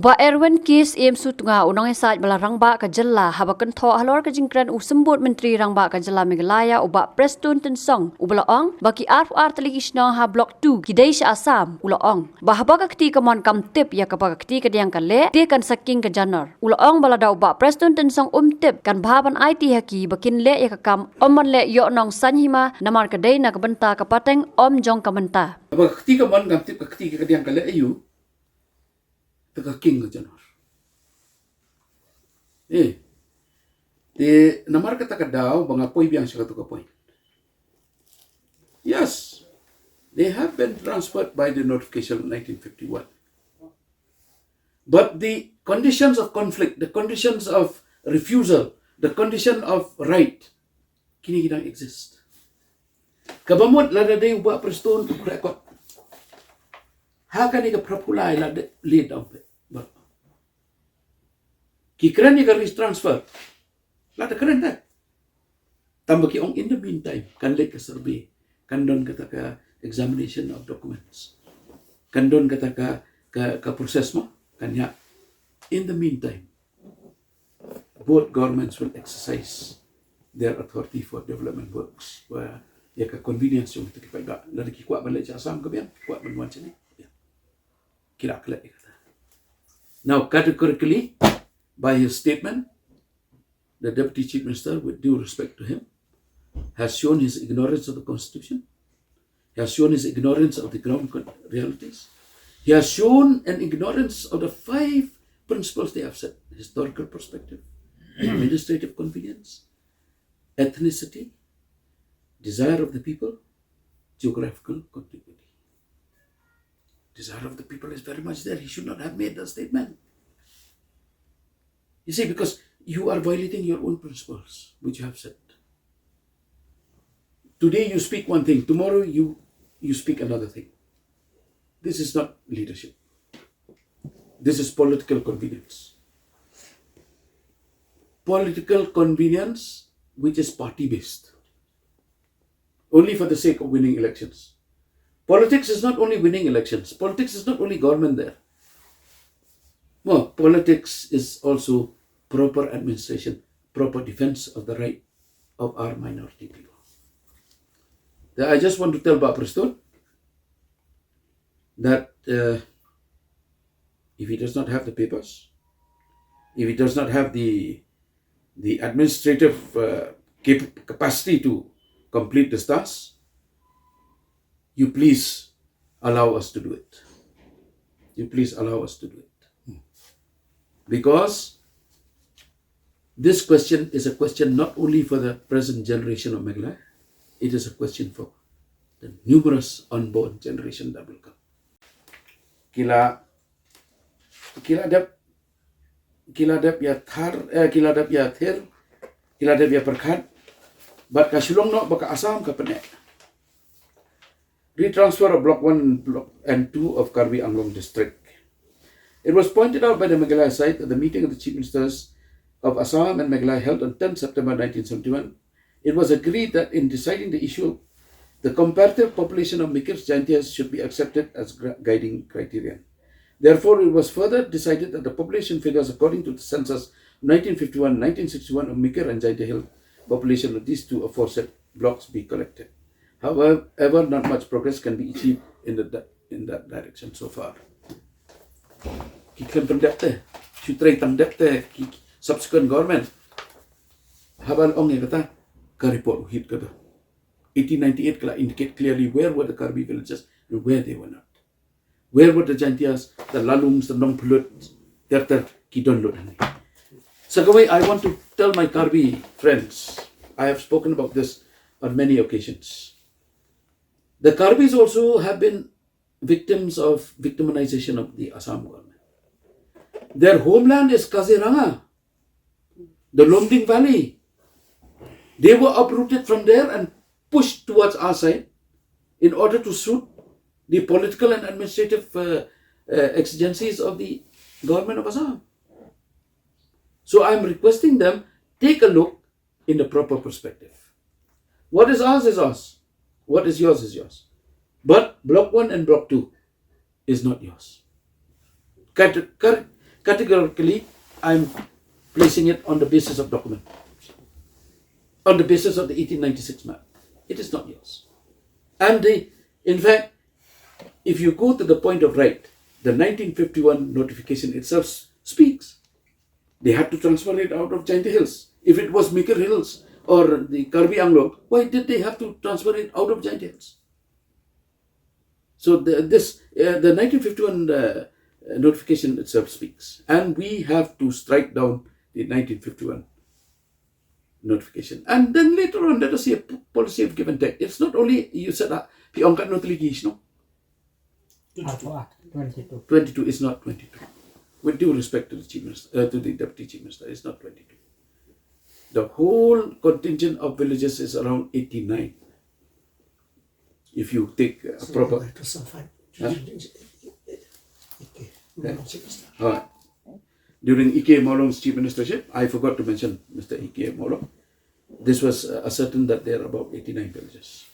Uba Erwin kis im sutunga unang esaj bala rangba ka jella haba kan tho halor ka jingkran usembut menteri rangba ka jella Meghalaya uba Preston Tensong ubala ong baki RR telikisna ha block 2 kidai sha Assam ula ong bahaba ka kti kamon kam tip ya ka ba kti ka diang ka le te kan saking ka janor ula ong bala da uba Preston Tensong tip kan bahaban IT haki bakin le ya ka kam omman le yo nong sanhima namar ka dai na ka benta ka pateng om jong ka benta ba kti kamon kam tip ka kti ka diang ka le ayu taka king ka janor. Te namar kata kadao banga poi biang siya ka point. Yes, they have been transferred by the notification of 1951. But the conditions of conflict, the conditions of refusal, the condition of right, kini don't exist. Kabamot lada day uba preston to record. Haka ni ka prapulay lada lead down pe. Kikran ni ka transfer. Lada keren tak. Tambah ki ong in the meantime kan lek ka survey, kan don kata ka examination of documents, kan don kata ka proses mo kan ya. In the meantime, both governments will exercise their authority for development works. Where ya ka convenience yung kita kipai lada ki kuat balik sa Assam ka biang kuat menuan sini. Kira kelak kata. Now categorically, by his statement, the Deputy Chief Minister, with due respect to him, has shown his ignorance of the Constitution. He has shown his ignorance of the ground realities. He has shown an ignorance of the 5 principles they have set: historical perspective, administrative convenience, ethnicity, desire of the people, geographical contiguity. Desire of the people is very much there. He should not have made that statement. You see, because you are violating your own principles, which you have set. Today you speak one thing, tomorrow you speak another thing. This is not leadership. This is political convenience. Political convenience which is party-based. Only for the sake of winning elections. Politics is not only winning elections. Politics is not only government there. No, politics is also proper administration, proper defense of the right of our minority people. I just want to tell Pak Preston that if he does not have the papers, if he does not have the administrative capacity to complete this task, you please allow us to do it. You please allow us to do it. Because this question is a question not only for the present generation of Meghalaya, it is a question for the numerous unborn generation that will come. Kila dap ya perkhat, bat ka Shillong no baka Assam ka penek. Retransfer of Block 1 and 2 of Karbi Anglong District. It was pointed out by the Meghalaya side at the meeting of the Chief Ministers of Assam and Meghalaya held on 10 September 1971. It was agreed that in deciding the issue, the comparative population of Mikir's Jaintias should be accepted as guiding criterion. Therefore, it was further decided that the population figures according to the census 1951 1961 of Mikir and Jaintia Hill population of these two aforesaid blocks be collected. However, not much progress can be achieved in that direction so far. Kikan pendapte, syutrai tandapte, subsequent government. Haba ong yang kata, ka report hit kata. 1898 kala indicate clearly where were the Karbi villages and where they were not. Where were the Jaintias, the Lalungs, the Nongpulut, Terter, Kidonlod. So I want to tell my Karbi friends, I have spoken about this on many occasions. The Karbis also have been victims of victimization of the Assam government. Their homeland is Kaziranga, the Lomding Valley. They were uprooted from there and pushed towards our side in order to suit the political and administrative exigencies of the government of Assam. So I am requesting them, take a look in the proper perspective. What is ours is ours. What is yours is yours. But Block 1 and Block 2 is not yours. categorically, I'm placing it on the basis of document, on the basis of the 1896 map. It is not yours. And in fact, if you go to the point of right, the 1951 notification itself speaks. They had to transfer it out of Giant Hills. If it was Maker Hills or the Karbi Anglo, why did they have to transfer it out of Giant Hills? So the 1951 notification itself speaks. And we have to strike down the 1951 notification. And then later on, let us see a policy of give and take. It's not only, you said, piongkat notification, no? 22. 22 is not 22. With due respect to the Chief Minister, to the Deputy Chief Minister, it's not 22. The whole contingent of villages is around 89. If you take a proper... During Ike Maulong's Chief Ministership, I forgot to mention Mr. Ike Maulong. This was ascertained that there are about 89 villages.